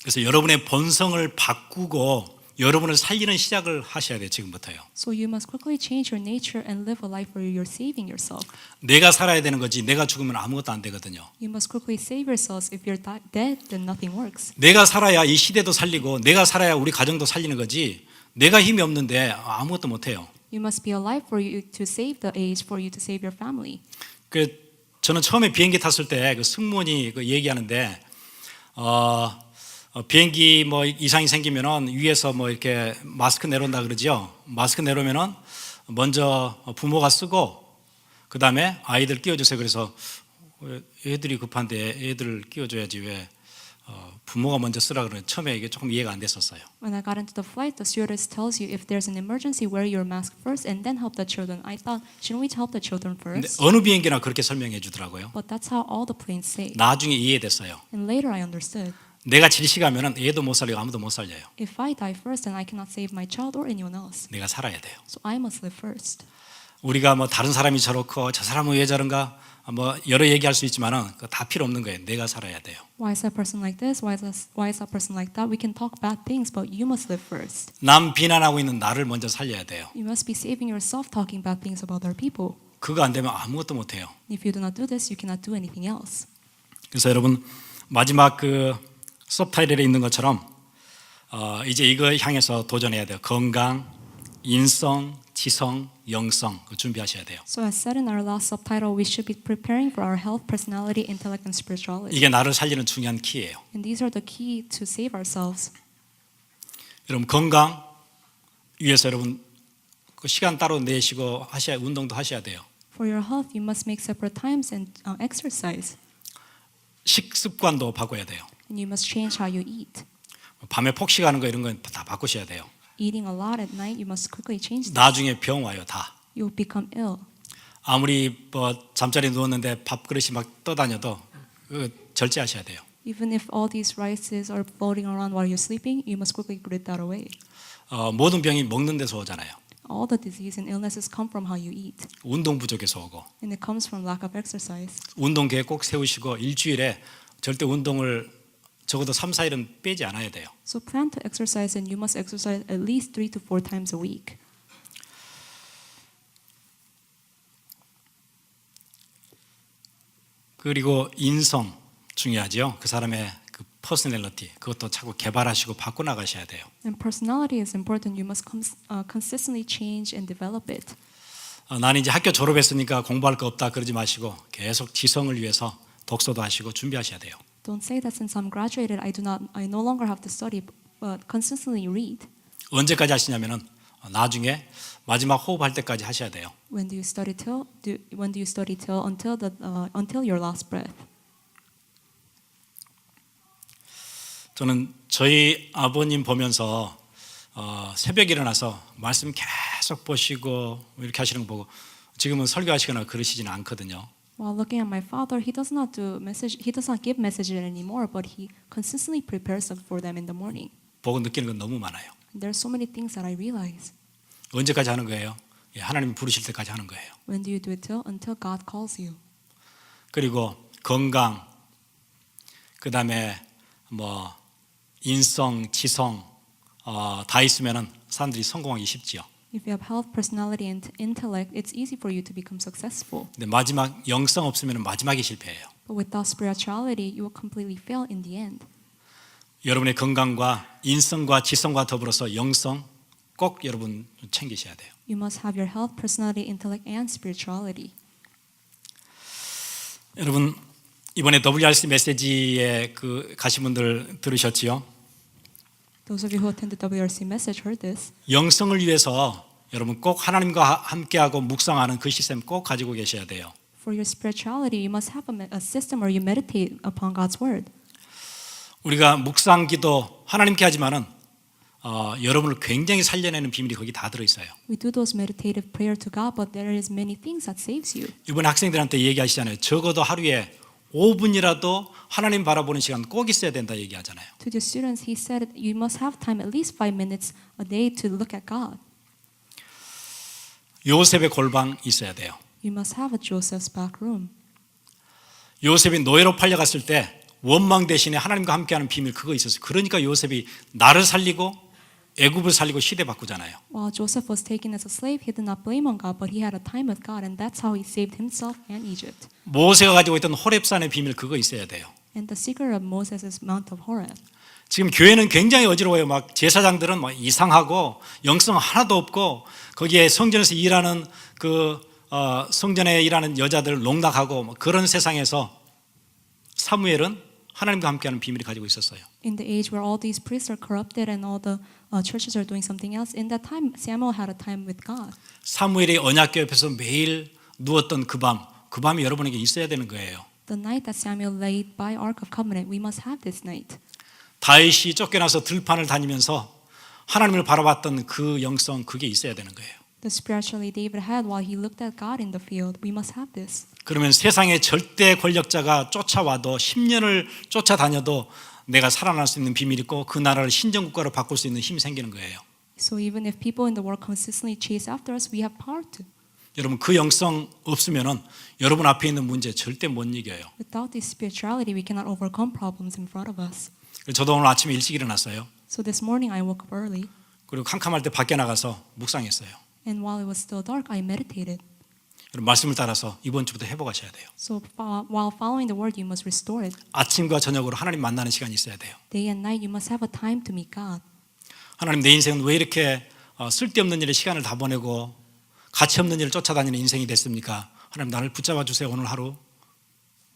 그래서 여러분의 본성을 바꾸고 여러분을 살리는 시작을 하셔야 돼요. 지금부터요. So you must quickly change your nature and live a life where you're saving yourself. 내가 살아야 되는 거지 내가 죽으면 아무것도 안 되거든요. You must quickly save yourselves. If you're dead, then nothing works. 내가 살아야 이 시대도 살리고 내가 살아야 우리 가정도 살리는 거지 내가 힘이 없는데 아무것도 못해요. You must be alive for you to save the age, for you to save your family. 저는 처음에 비행기 탔을 때 그 승무원이 얘기하는데 비행기 이상이 생기면은 위에서 이렇게 마스크 내려온다 그러죠. 마스크 내려오면은 먼저 부모가 쓰고 그 다음에 아이들 끼워주세요. 그래서 애들이 급한데 애들을 끼워줘야지 왜 부모가 먼저 쓰라 그러는 처음에 이게 조금 이해가 안 됐었어요. When I got into the flight, the stewardess tells you if there's an emergency, wear your mask first and then help the children. I thought, shouldn't we help the children 근데 first? 어느 비행기나 그렇게 설명해 주더라고요. But that's how all the planes say. 나중에 이해됐어요. And later I understood. 내가 질식하면은 애도 못 살리고 아무도 못 살려요. If I die first, then I cannot save my child or anyone else. 내가 살아야 돼요. So I must live first. 우리가 다른 사람이 저렇고 저 사람은 왜 저런가 여러 얘기할 수 있지만은 그거 다 필요 없는 거예요. 내가 살아야 돼요. Why is that person like this? Why is that person like that? We can talk bad things, but you must live first. 남 비난하고 있는 나를 먼저 살려야 돼요. You must be saving yourself talking bad things about other people. 그거 안 되면 아무것도 못 해요. If you do not do this, you cannot do anything else. 그래서 여러분 마지막 서브타이틀에 있는 것처럼 이제 이거 향해서 도전해야 돼요. 건강, 인성, 지성, 영성 준비하셔야 돼요. So as said in our last subtitle, we should be preparing for our health, personality, intellect, and spirituality. 이게 나를 살리는 중요한 키예요. And these are the key to save ourselves. 여러분 건강 위해서 여러분 그 시간 따로 내시고 운동도 하셔야 돼요. For your health, you must make separate times and exercise. 식습관도 바꿔야 돼요. And you must change how you eat. 밤에 폭식하는 거 이런 건 다 바꾸셔야 돼요. Eating a lot at night, you must quickly change this. 나중에 병 와요 다. You'll become ill. 아무리 뭐 잠자리 누웠는데 밥그릇이 막 떠다녀도 절제하셔야 돼요. Even if all these rices are floating around while you're sleeping, you must quickly put it that away. 모든 병이 먹는 데서 오잖아요. All the disease and illnesses come from how you eat. 운동 부족에서 오고. And it comes from lack of exercise. 운동 계획 꼭 세우시고 일주일에 절대 운동을 적어도 3, 4일은 빼지 않아야 돼요. So plan to exercise and you must exercise at least 3 to 4 times a week. 그리고 인성 중요하죠. 그 사람의 그 퍼스널리티 그것도 자꾸 개발하시고 바꿔 나가셔야 돼요. And personality is important. You must consistently change and develop it. 나는 이제 학교 졸업했으니까 공부할 거 없다 그러지 마시고 계속 지성을 위해서 독서도 하시고 준비하셔야 돼요. Don't say that since I'm graduated, I no longer have to study, but consistently read. 언제까지 하시냐면은 나중에 마지막 호흡할 때까지 하셔야 돼요. When do you study till? When do you study till until your last breath? 저는 저희 아버님 보면서 새벽에 일어나서 말씀 계속 보시고 이렇게 하시는 거 보고 지금은 설교하시거나 그러시지는 않거든요. While looking at my father, he does not give messages anymore, but he consistently prepares for them in the morning. 보고 느끼는 건 너무 많아요. And there are so many things that I realize. 언제까지 하는 거예요? 하나님이 부르실 때까지 하는 거예요. When do you do it till? Until God calls you. 그리고 건강, 그 다음에 뭐 인성, 지성 다 있으면은 사람들이 성공하기 쉽지요. If you have health, personality, and intellect, it's easy for you to become successful. 근데 마지막 영성 없으면 마지막에 실패해요. But without spirituality, you will completely fail in the end. 여러분의 건강과 인성과 지성과 더불어서 영성 꼭 여러분 챙기셔야 돼요. You must have your health, personality, intellect, and spirituality. 여러분 이번에 WRC 메시지에 가신 분들 들으셨지요? Those of you who attended WRC message heard this. 영성을 위해서 여러분 꼭 하나님과 함께하고 묵상하는 그 시스템 꼭 가지고 계셔야 돼요. For your spirituality, you must have a system where you meditate upon God's word. 우리가 묵상기도 하나님께 하지만은 여러분을 굉장히 살려내는 비밀이 거기 다 들어 있어요. We do those meditative prayer to God, but there is many things that saves you. 이번 학생들한테 얘기하시잖아요. 적어도 하루에 5분이라도 하나님 바라보는 시간 꼭 있어야 된다 얘기하잖아요. To the students, he said, you must have time at least 5 minutes a day to look at God. 요셉의 골방 있어야 돼요. You must have a Joseph's back room. 요셉이 노예로 팔려갔을 때 원망 대신에 하나님과 함께하는 비밀 그거 있었어요. 그러니까 요셉이 나를 살리고 애굽을 살리고 시대 바꾸잖아요. While Joseph was taken as a slave, he did not blame on God, but he had a time with God, and that's how he saved himself and Egypt. 모세가 가지고 있던 호렙산의 비밀 그거 있어야 돼요. And the secret of Moses is Mount of Horeb. 지금 교회는 굉장히 어지러워요. 막 제사장들은 막 이상하고 영성 하나도 없고 거기에 성전에서 일하는 성전에 일하는 여자들 농락하고 그런 세상에서 사무엘은 하나님과 함께하는 비밀을 가지고 있었어요. In the age where all these priests are corrupted and all the churches are doing something else, in that time Samuel had a time with God. 사무엘이 언약궤 옆에서 매일 누웠던 그 밤이 여러분에게 있어야 되는 거예요. The night that Samuel laid by Ark of Covenant, we must have this night. 다윗이 쫓겨나서 들판을 다니면서 하나님을 바라봤던 그 영성 그게 있어야 되는 거예요. The spirituality David had while he looked at God in the field, we must have this. 그러면 세상의 절대 권력자가 쫓아와도 10년을 쫓아다녀도 내가 살아날 수 있는 비밀이 있고 그 나라를 신정국가로 바꿀 수 있는 힘이 생기는 거예요. So even if people in the world consistently chase after us, we have power to. 여러분 그 영성 없으면은 여러분 앞에 있는 문제 절대 못 이겨요. Without this spirituality, we cannot overcome problems in front of us. 저도 오늘 아침에 일찍 일어났어요. So this morning I woke up early, 그리고 캄캄할 때 밖에 나가서 묵상했어요. and while it was still dark, I meditated. 여러분 말씀을 따라서 이번 주부터 회복하셔야 돼요. So while following the word, you must restore it. 아침과 저녁으로 하나님 만나는 시간이 있어야 돼요. Day and night, you must have a time to meet God. 하나님 내 인생은 왜 이렇게 쓸데없는 일에 시간을 다 보내고 가치 없는 일을 쫓아다니는 인생이 됐습니까? 하나님 나를 붙잡아 주세요. 오늘 하루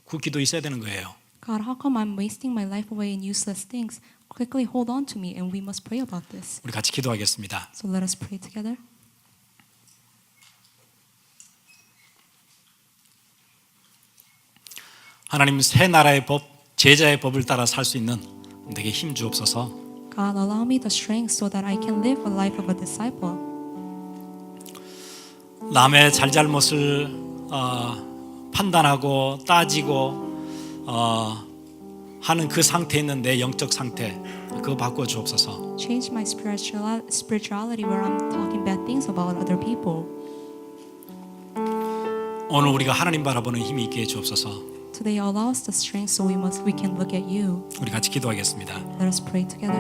그 기도 있어야 되는 거예요. God, how come I'm wasting my life away in useless things? Quickly hold on to me, and we must pray about this. 우리 같이 기도하겠습니다. So let us pray together. 하나님 새 나라의 법, 제자의 법을 따라 살 수 있는 내게 힘 주옵소서. God, allow me the strength so that I can live a life of a disciple. 남의 잘잘못을 판단하고 따지고 하는 그 상태에 있는 내 영적 상태, 그거 바꿔 주옵소서. Change my spirituality where I'm talking bad things about other people. 오늘 우리가 하나님 바라보는 힘이 있게 해 주옵소서. Today allow us the strength so we can look at you. 우리 같이 기도하겠습니다. Let us pray together.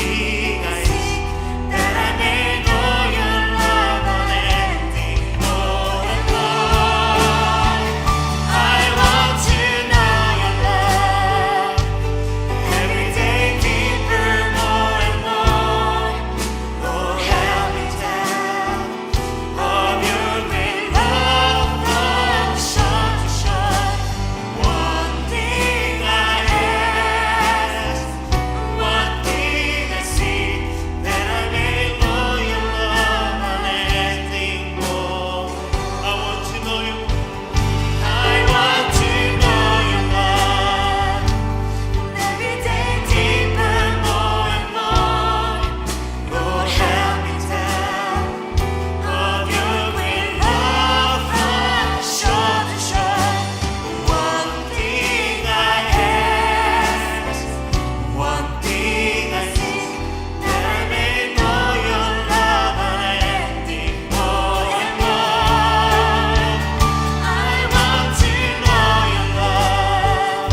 thing I seek, that I may know your love unending more and more. I want to know your love every day deeper, more and more. Lord, help me tell of your great love from shore to shore. One thing I ask, one thing I seek, that I may know your love unending more. I want to know you. I want to know your love every day deeper, more and more. Lord, help me tell of your great love from shore to shore. One thing I ask, one thing I seek, that I may know your love unending more and more. I want to know your love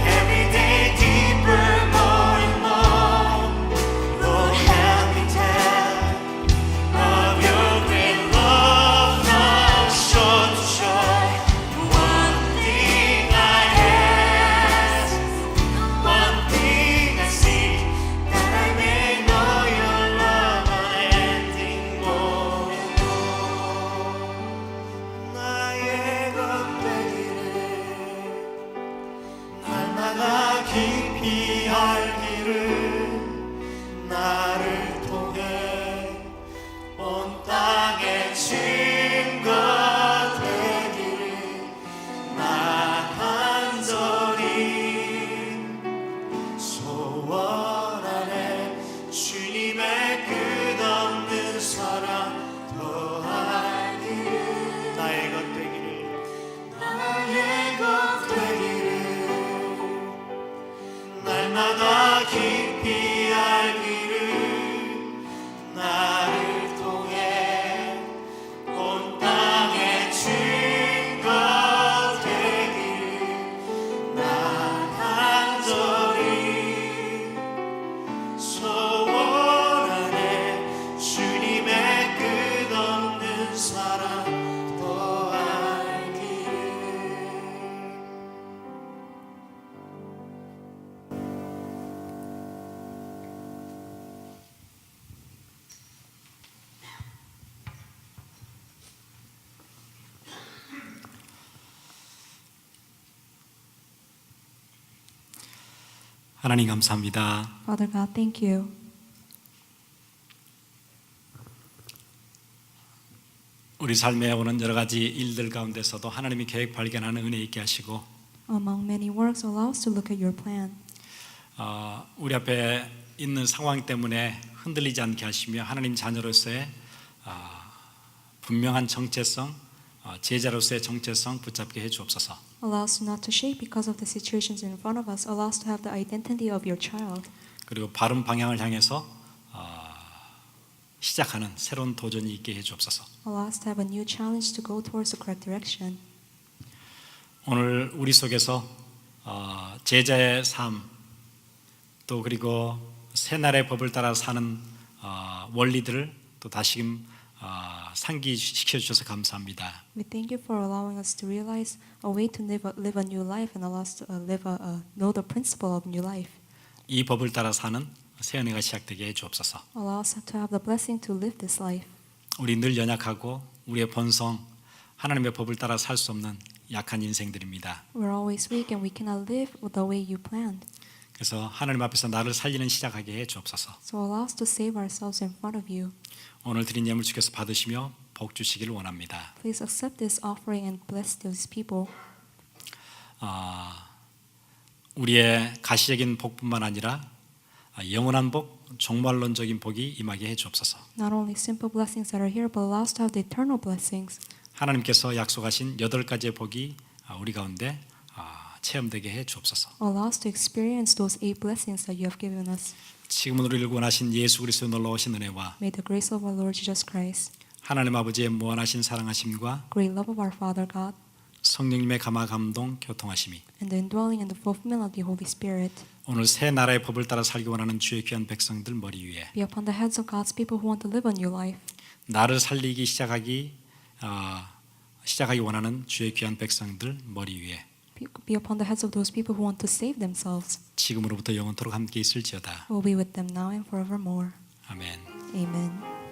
every day deeper, more and more. Lord, help me tell of your great love from shore to shore. One thing I ask, one thing I seek, that I may know your love unending more and more. 나의 것되기를 날마다 깊이 알기를, 나를 통해 온 땅에 증거 되기를, 나 간절히 소원하네. 주님의 끝없는 사랑 더하기를, 나의 것 되기를, 나의 것 되기를, 날마다 깊이 알기를, 나를 통해 온 땅에 증거 되기를, 나 간절히 소원하네. 주님의 끝없는 사랑 더알기를. 하나님 감사합니다. Father God, thank you. 우리 삶에 오는 여러 가지 일들 가운데서도 하나님이 계획 발견하는 은혜 있게 하시고, Among many works, allow us to look at your plan. 우리 앞에 있는 상황 때문에 흔들리지 않게 하시며 하나님 자녀로서의 분명한 정체성, 제자로서의 정체성 붙잡게 해 주옵소서. Allow us not to shake because of the situations in front of us. Allow us to have the identity of your child. 그리고 바른 방향을 향해서 시작하는 새로운 도전이 있게 해 주옵소서. Allow us to have a new challenge to go towards the correct direction. 오늘 우리 속에서 제자의 삶, 또 그리고 새날의 법을 따라 사는 원리들을 또 다시금 상기시켜 주셔서 감사합니다. We thank you for allowing us to realize a way to live a new life and allow us to know the principle of new life. 이 법을 따라 사는 새 은혜가 시작되게 해 주옵소서. Allow us to have the blessing to live this life. 우리 늘 연약하고 우리의 본성, 하나님의 법을 따라 살 수 없는 약한 인생들입니다. We're always weak and we cannot live the way you planned. 그래서 하나님 앞에서 나를 살리는 시작하게 해 주옵소서. So allow us to save ourselves in front of you. 오늘 드린 예물 주께서 받으시며 복 주시기를 원합니다. Please accept this offering and bless these people. 우리의 가시적인 복뿐만 아니라 영원한 복, 종말론적인 복이 임하게 해 주옵소서. Not only simple blessings that are here, but allow us to have the eternal blessings. 하나님께서 약속하신 8가지의 복이 우리 가운데 체험되게 해 주옵소서. Allow us to experience those 8 blessings that you have given us. 지금은 우리를 구원하신 예수 그리스도의 놀라우신 은혜와 May the grace of our Lord Jesus Christ, 하나님 아버지의 무한하신 사랑하심과 great love of our Father God, 성령님의 감화 감동 교통하심이 and the indwelling and the fulfillment of the Holy Spirit 오늘 새 나라의 법을 따라 살기 원하는 주의 귀한 백성들 머리 위에 be upon the heads of God's people who want to live a new life. 나를 살리기 시작하기 원하는 주의 귀한 백성들 머리 위에 Be upon the heads of those people who want to save themselves. 지금으로부터 영원토록 함께 있을지어다. Will be with them now and forevermore. 아멘. Amen.